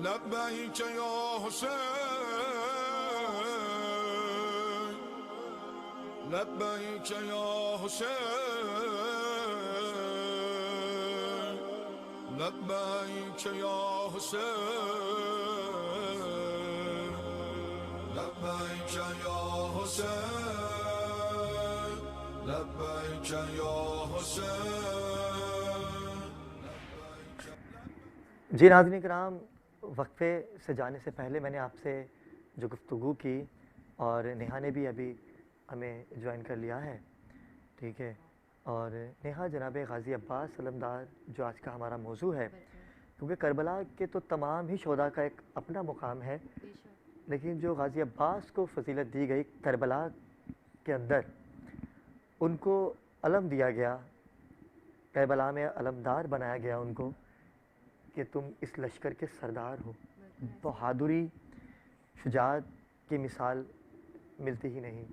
لبيك يا حسين لبيك يا حسين لبيك يا حسين لبيك يا حسين لبيك يا حسين. جی ناظرین کرام، وقفے سے جانے سے پہلے میں نے آپ سے جو گفتگو کی اور نیہا نے بھی ابھی ہمیں جوائن کر لیا ہے، ٹھیک ہے. اور نیہا، جناب غازی عباس علمدار جو آج کا ہمارا موضوع ہے، کیونکہ کربلا کے تو تمام ہی شہداء کا ایک اپنا مقام ہے، لیکن جو غازی عباس کو فضیلت دی گئی کربلا کے اندر، ان کو علم دیا گیا، کربلا میں علمدار بنایا گیا ان کو کہ تم اس لشکر کے سردار ہو. بہادری، شجاعت کی مثال ملتی ہی نہیں.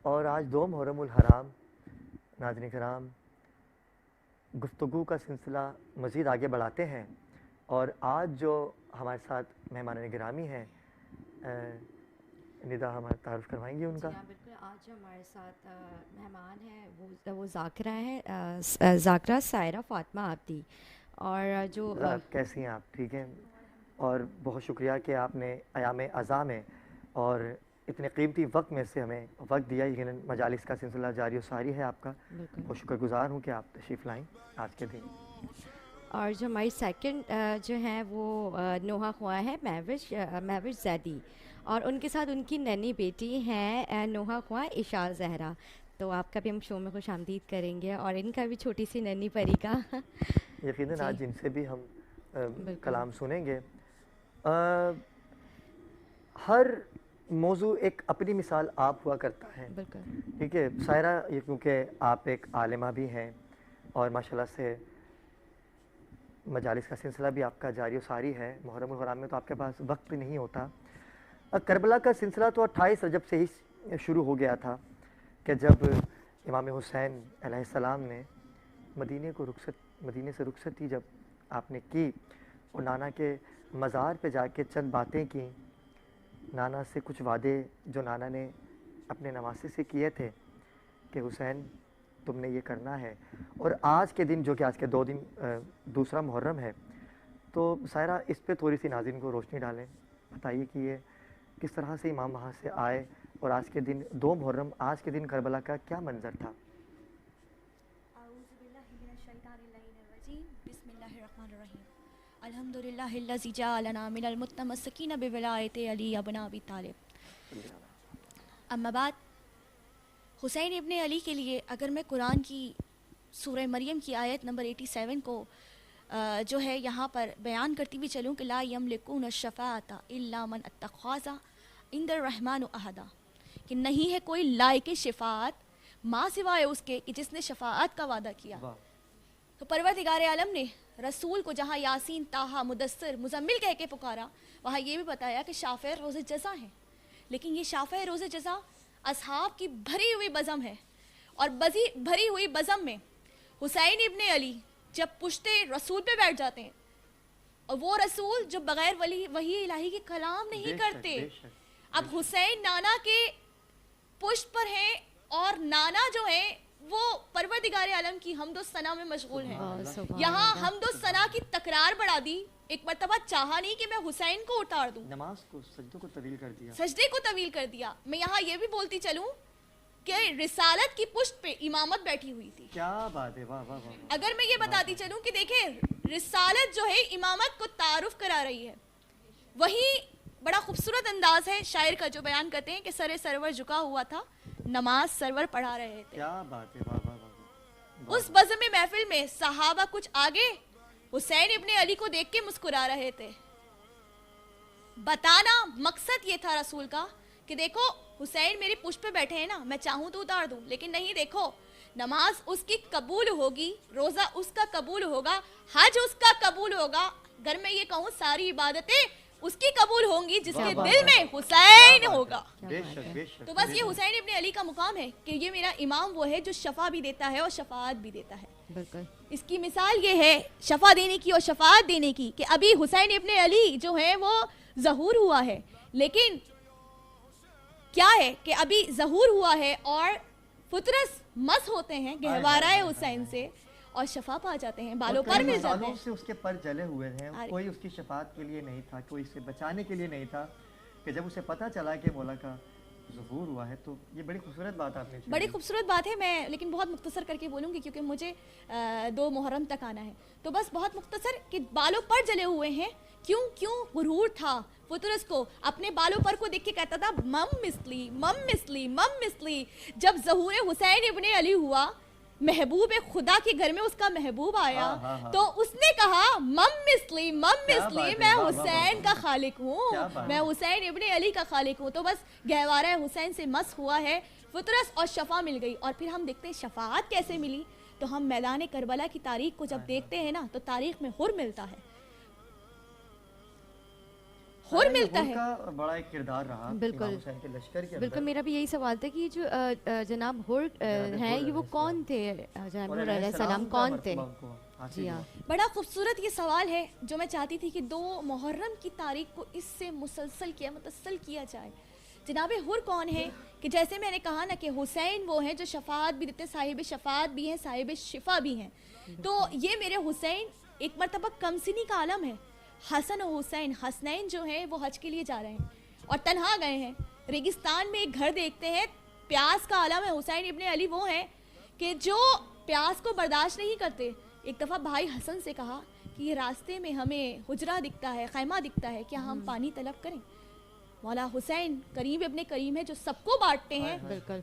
اور آج 2 محرم الحرام، ناظرین کرام، گفتگو کا سلسلہ مزید آگے بڑھاتے ہیں. اور آج جو ہمارے ساتھ مہمان گرامی ہیں، ندا ہمارا تعارف کروائیں گی ان کا. بالکل. آج جو ہمارے ساتھ مہمان ہیں وہ ذاکرہ ہیں، ذاکرہ سائرہ فاطمہ عابدی. اور جو کیسی ہیں آپ؟ ٹھیک ہیں. اور بہت شکریہ کہ آپ نے ایام عزا میں اور اتنے قیمتی وقت میں سے ہمیں وقت دیا. یقیناً مجالس کا سلسلہ جاری و ساری ہے آپ کا. بہت شکر گزار ہوں کہ آپ تشریف لائیں آج کے دن. اور جو ہماری سیکنڈ جو ہیں وہ نوحہ خواہ ہے مہوش زیدی، اور ان کے ساتھ ان کی ننھی بیٹی ہیں نوحہ خواہ اشار زہرا. تو آپ کا بھی ہم شو میں خوش آمدید کریں گے، اور ان کا بھی چھوٹی سی ننھی پری کا. یقیناً آج ان سے بھی ہم کلام سنیں گے. ہر موضوع ایک اپنی مثال آپ ہوا کرتا ہے. بالکل. ٹھیک ہے سائرہ، یہ کیونکہ آپ ایک عالمہ بھی ہیں اور ماشاءاللہ سے مجالس کا سلسلہ بھی آپ کا جاری و ساری ہے. محرم الحرام میں تو آپ کے پاس وقت بھی نہیں ہوتا. کربلا کا سلسلہ تو 28 رجب سے ہی شروع ہو گیا تھا کہ جب امام حسین علیہ السلام نے مدینے سے رخصتی جب آپ نے کی اور نانا کے مزار پہ جا کے چند باتیں کی، نانا سے کچھ وعدے جو نانا نے اپنے نواسے سے کیے تھے کہ حسین تم نے یہ کرنا ہے. اور آج کے دن جو کہ آج کے 2 دن دوسرا محرم ہے، تو سائرہ اس پہ تھوڑی سی ناظرین کو روشنی ڈالیں. بتائیے کہ یہ کس طرح سے امام وہاں سے آئے اور آج کے دن 2 محرم، آج کے دن کربلا کا کیا منظر تھا؟ الحمدللہ الذی جعلنا من المتمسکین بولایت علی ابن ابی طالب. اما بعد، حسین ابن علی کے لیے اگر میں قرآن کی سورہ مریم کی آیت نمبر 87 کو جو ہے یہاں پر بیان کرتی بھی چلوں کہ لا یملکون الشفاعۃ الا من اتخذ عند الرحمن عہدا، کہ نہیں ہے کوئی لائق شفاعت ماں سوائے اس کے کہ جس نے شفاعت کا وعدہ کیا. تو پروردگار عالم نے رسول کو جہاں یاسین، طٰہٰ، مدثر، مزمل کہہ کے پکارا، وہاں یہ بھی بتایا کہ شافع روز جزا ہیں. لیکن یہ شافع روز جزا اصحاب کی بھری ہوئی بزم ہے، اور بھری ہوئی بزم میں حسین ابن علی جب پشت رسول پہ بیٹھ جاتے ہیں، اور وہ رسول جو بغیر وحی الہی کے کلام نہیں کرتے. اب حسین نانا کے پشت پر ہیں، اور نانا جو ہے وہ پروردگار عالم کی حمد و ثنا میں مشغول ہیں. یہاں حمد و ثنا کی تکرار بڑھا دی. ایک مرتبہ چاہا نہیں کہ میں حسین کو اتار دوں، نماز کو، سجدوں کو طویل کر دیا، سجدے کو طویل کر دیا. میں یہاں یہ بھی بولتی چلوں کہ رسالت کی پشت پہ امامت بیٹھی ہوئی تھی. کیا بات ہے، واہ واہ واہ. اگر میں یہ بتاتی چلوں کہ دیکھیں رسالت جو ہے امامت کو تعارف کرا رہی ہے. وہی بڑا خوبصورت انداز ہے شاعر کا جو بیان کرتے ہیں کہ سر سرور جھکا ہوا تھا، نماز سرور پڑھا رہے تھے. کیا بات ہے، واہ واہ واہ. اس بزم محفل میں صحابہ کچھ آگے حسین ابن علی کو دیکھ کے مسکرا رہے تھے. بتانا مقصد یہ تھا رسول کا کہ دیکھو حسین میری پشت پہ بیٹھے ہیں نا، میں چاہوں تو اتار دوں، لیکن نہیں، دیکھو نماز اس کی قبول ہوگی، روزہ اس کا قبول ہوگا، حج اس کا قبول ہوگا. اگر میں یہ کہوں ساری عبادتیں اس کی قبول ہوں گی جس کے دل میں حسین ہوگا. تو بس یہ حسین ابن علی کا مقام ہے کہ یہ میرا امام وہ ہے جو شفا بھی دیتا ہے اور شفاعت بھی دیتا ہے. بالکل اس کی مثال یہ ہے شفا دینے کی اور شفاعت دینے کی کہ ابھی حسین ابن علی جو ہے وہ ظہور ہوا ہے، لیکن کیا ہے کہ ابھی ظہور ہوا ہے اور فطرس مس ہوتے ہیں گہوارہ حسین سے اور شفا پا جاتے ہیں، بالوں پر مل جاتے ہیں. سے اس کے پر جلے ہوئے ہیں، کوئی اس کی شفاعت کے لیے نہیں تھا، کوئی اسے بچانے کے لیے نہیں تھا، کہ جب اسے پتہ چلا کہ مولا کا ظہور ہوا ہے تو یہ بڑی خوبصورت بات آپ نے چھیڑی. بڑی خوبصورت بات ہے. میں لیکن بہت مختصر کر کے بولوں گی کیونکہ مجھے 2 محرم تک آنا ہے، تو بس بہت مختصر کہ بالوں پر جلے ہوئے ہیں. کیوں غرور تھا فطرس کو، اپنے بالوں پر کو دیکھ کے کہتا تھا مم مثلی مم مثلی مم مثلی. جب ظہور حسین ابن علی ہوا، محبوب خدا کے گھر میں اس کا محبوب آیا تو اس نے کہا مم مثلی مم مثلی، میں حسین کا خالق ہوں، میں حسین ابن علی کا خالق ہوں. تو بس گہوارہ حسین سے مس ہوا ہے فطرس اور شفا مل گئی. اور پھر ہم دیکھتے ہیں شفاعت کیسے ملی. تو ہم میدان کربلا کی تاریخ کو جب دیکھتے ہیں نا تو تاریخ میں حر ملتا ہے، حر ملتا ہے. کا بڑا ایک کردار رہا بالکل. امام حسین کے لشکر کے بالکل. اندر. میرا بھی یہی سوال تھا کہ جو جناب حر ہیں یہ وہ کون تھے، جناب حر علیہ السلام کون تھے؟ جی ہاں، بڑا خوبصورت یہ سوال ہے جو میں چاہتی تھی کہ 2 محرم کی تاریخ کو اس سے متسل کیا جائے. جناب حر کون ہے کہ جیسے میں نے کہا نا کہ حسین وہ ہیں جو شفاعت بھی دیتے، صاحب شفاعت بھی ہیں، صاحب شفا بھی ہیں. تو یہ میرے حسین ایک مرتبہ کمسنی کا عالم ہے. حسن و حسین، حسنین جو ہیں وہ حج کے لیے جا رہے ہیں اور تنہا گئے ہیں. ریگستان میں ایک گھر دیکھتے ہیں، پیاس کا عالم ہے. حسین ابن علی وہ ہیں کہ جو پیاس کو برداشت نہیں کرتے. ایک دفعہ بھائی حسن سے کہا کہ یہ راستے میں ہمیں حجرہ دکھتا ہے، خیمہ دکھتا ہے، کیا ہم پانی طلب کریں؟ مولا حسین کریم ابن کریم ہے جو سب کو بانٹتے ہیں.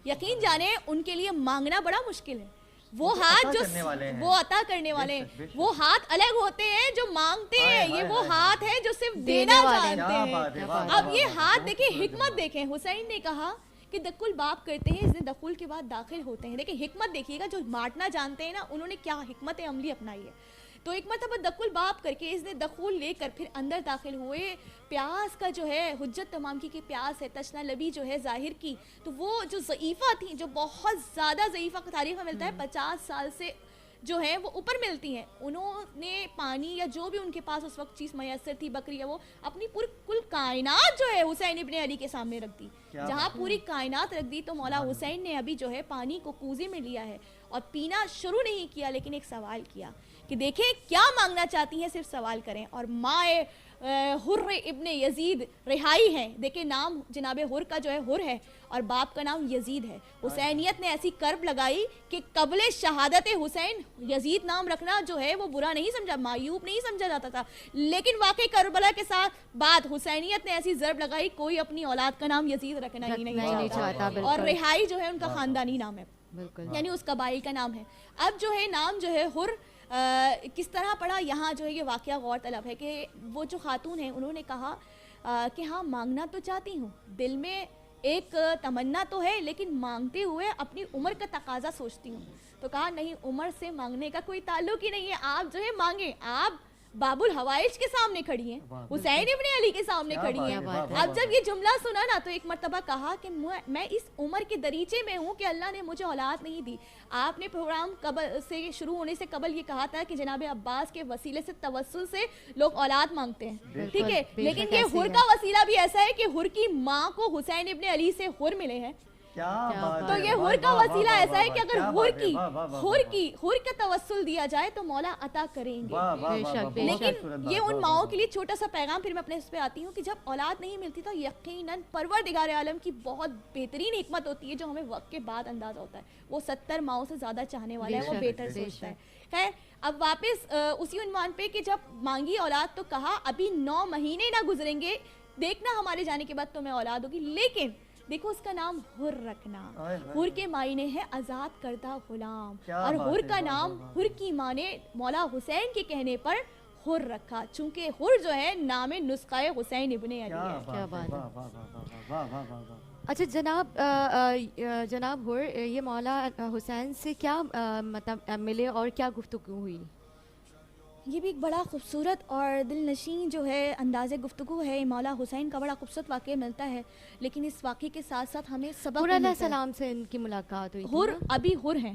یقین جانے ان کے لیے مانگنا بڑا مشکل ہے. وہ ہاتھ جو وہ عطا کرنے والے ہیں، وہ ہاتھ الگ ہوتے ہیں جو مانگتے ہیں، یہ وہ ہاتھ ہے جو صرف دینا جانتے ہیں. اب یہ ہاتھ دیکھیں، حکمت دیکھیں. حسین نے کہا کہ دخل باپ کرتے ہیں، اس نے دخل کے بعد داخل ہوتے ہیں. دیکھیں حکمت دیکھیے گا، جو بانٹنا جانتے ہیں نا انہوں نے کیا حکمت عملی اپنائی ہے. تو ایک مرتبہ دخل باپ کر کے اس نے دخول لے کر پھر اندر داخل ہوئے. پیاس کا جو ہے حجت تمام کی پیاس ہے، تشنہ لبی جو ہے ظاہر کی. تو وہ جو ضعیفہ تھیں، جو بہت زیادہ ضعیفہ تاریخ میں ملتا ہے، 50 سال سے جو ہے وہ اوپر ملتی ہیں، انہوں نے پانی یا جو بھی ان کے پاس اس وقت چیز میسر تھی، بکری یا وہ اپنی پوری کل کائنات جو ہے حسین ابن علی کے سامنے رکھ دی. جہاں پوری کائنات رکھ دی تو مولا حسین نے ابھی جو ہے پانی کو کوزے میں لیا ہے اور پینا شروع نہیں کیا، لیکن ایک سوال کیا کہ دیکھیں کیا مانگنا چاہتی ہیں، صرف سوال کریں. اور مائے حر ابن یزید رہائی ہیں. دیکھیں نام جناب حر کا جو ہے حر ہے اور باپ کا نام یزید ہے. حسینیت نے ایسی کرب لگائی کہ قبل شہادت حسین یزید نام رکھنا جو ہے وہ برا نہیں سمجھا، معیوب نہیں سمجھا جاتا تھا. لیکن واقعی کربلا کے ساتھ بعد حسینیت نے ایسی ضرب لگائی کوئی اپنی اولاد کا نام یزید رکھنا ہی نہیں چاہتا، اور رہائی جو ہے ان کا خاندانی نام ہے، یعنی اس قبائل کا نام ہے. اب جو ہے نام جو ہے حر کس طرح پڑا، یہاں جو ہے یہ واقعہ غور طلب ہے کہ وہ جو خاتون ہیں انہوں نے کہا کہ ہاں مانگنا تو چاہتی ہوں، دل میں ایک تمنا تو ہے، لیکن مانگتے ہوئے اپنی عمر کا تقاضا سوچتی ہوں. تو کہا نہیں، عمر سے مانگنے کا کوئی تعلق ہی نہیں ہے، آپ جو ہے مانگیں. آپ باب الحوائج کے سامنے کھڑی ہیں، حسین ابن علی کے سامنے کھڑی ہیں. اب جب یہ جملہ سنا نا تو ایک مرتبہ کہا کہ میں اس عمر کے دریچے میں ہوں کہ اللہ نے مجھے اولاد نہیں دی. آپ نے پروگرام قبل سے شروع ہونے سے قبل یہ کہا تھا کہ جناب عباس کے وسیلے سے توسل سے لوگ اولاد مانگتے ہیں، ٹھیک ہے، لیکن یہ حر کا وسیلہ بھی ایسا ہے کہ حر کی ماں کو حسین ابن علی سے حر ملے ہیں. تو یہ حر کا وسیلہ ایسا ہے کہ اگر حر کا توسل دیا جائے تو مولا عطا کریں گے. لیکن یہ ان ماؤں کے لیے چھوٹا سا پیغام، پھر میں اپنے اس پہ آتی ہوں کہ جب اولاد نہیں ملتی تو یقیناً پروردگار عالم کی بہت بہترین حکمت ہوتی ہے جو ہمیں وقت کے بعد اندازہ ہوتا ہے. وہ 70 ماؤں سے زیادہ چاہنے والا ہے، وہ بہتر سوچتا ہے. خیر اب واپس اسی عنوان پہ کہ جب مانگی اولاد تو کہا ابھی 9 مہینے نہ گزریں گے، دیکھنا ہمارے جانے کے بعد تمہیں اولاد ہوگی. لیکن دیکھو اس کا نام حر رکھنا. حر کے معنی ہے آزاد کردہ غلام، اور حر کا نام حر کی ماں نے مولا حسین کے کہنے پر حر رکھا، چونکہ حر جو ہے نام نسخہ حسین ابن علی ہے. کیا بات ہے. اچھا جناب حر یہ مولا حسین سے کیا مطلب ملے اور کیا گفتگو ہوئی؟ یہ بھی ایک بڑا خوبصورت اور دل نشین جو ہے انداز گفتگو ہے. مولا حسین کا بڑا خوبصورت واقعہ ملتا ہے، لیکن اس واقعے کے ساتھ ساتھ ہمیں سبق حر علیہ السلام سے ان کی ملاقات ہوئی. حر ابھی حر ہیں،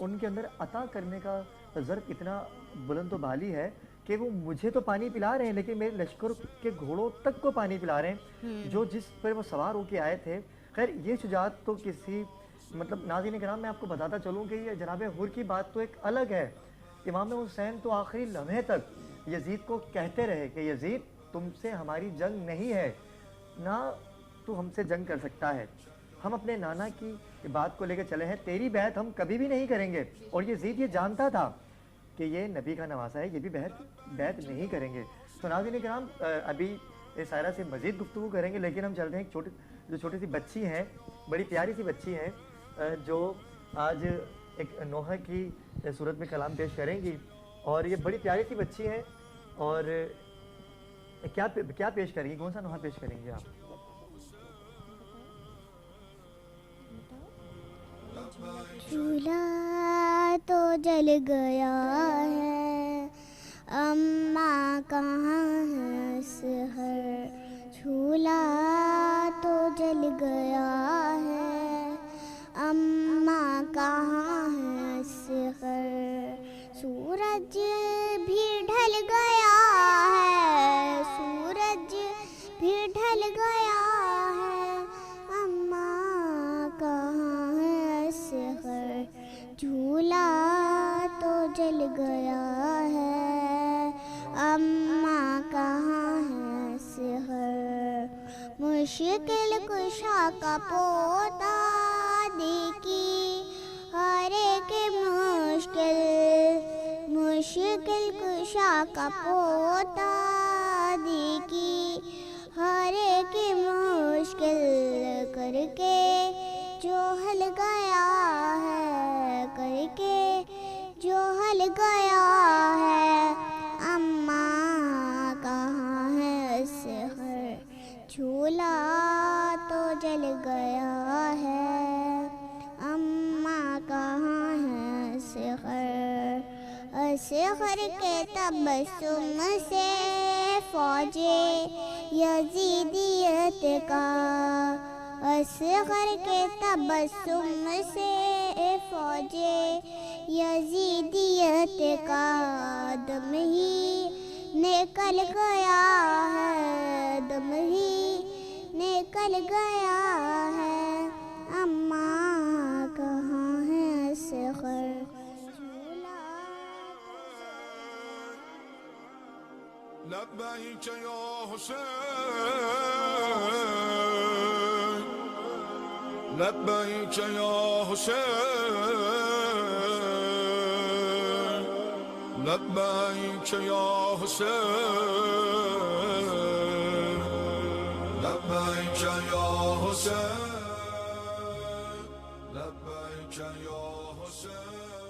ان کے اندر عطا کرنے کا ظرف اتنا بلند و بالی ہے کہ وہ مجھے تو پانی پلا رہے ہیں لیکن میرے لشکر کے گھوڑوں تک کو پانی پلا رہے ہیں جو جس پر وہ سوار ہو کے آئے تھے. خیر یہ شجاعت تو کسی مطلب ناظرین کرام میں آپ کو بتاتا چلوں کہ یہ جناب حر کی بات تو ایک الگ ہے. امام حسین تو آخری لمحے تک یزید کو کہتے رہے کہ یزید تم سے ہماری جنگ نہیں ہے، نہ تو ہم سے جنگ کر سکتا ہے، ہم اپنے نانا کی بات کو لے کے چلے ہیں، تیری بیعت ہم کبھی بھی نہیں کریں گے. اور یزید یہ جانتا تھا کہ یہ نبی کا نواسا ہے، یہ بھی بیعت نہیں کریں گے. تو ناظرین کرام ابھی سائرہ سے مزید گفتگو کریں گے، لیکن ہم چلتے ہیں جو چھوٹی سی بچی ہیں، بڑی پیاری سی بچی ہیں جو آج ایک نوحہ کی صورت میں کلام پیش کریں گی. اور یہ بڑی پیاری سی بچی ہیں اور کیا پیش کریں گی، کون سا نوحہ پیش کریں گی آپ؟ چولہا تو جل گیا ہے اماں کہاں ہے سحر، چولہا تو جل گیا ہے اماں کہاں ہے سحر، سورج بھی ڈھل گیا ہے، سورج بھی ڈھل گیا ہے اماں کہاں ہے سحر، جھولا تو جل گیا ہے اماں کہاں ہے سحر، مشکل کشا کا پوتا دیکھی ہر ایک مشکل، مشکل کشا کا پوتا دیکھی ہر ایک مشکل، کر کے جو حل گیا ہے، کر کے جو حل گیا ہے اماں کہاں ہے سحر، جھولا تو جل گیا ہے اماں کہاں ہے سحر، سحر کے تبسم سے فوج یزیدیت کا، سحر کے تبسم سے فوج یزیدیت کا دم ہی نکل گیا ہے، دم ہی نکل گیا ہے اماں کہاں ہے سحر، لبیک یا حسین، لبیک یا حسین، لبیک یا حسین، لبیک یا حسین، لبیک یا حسین.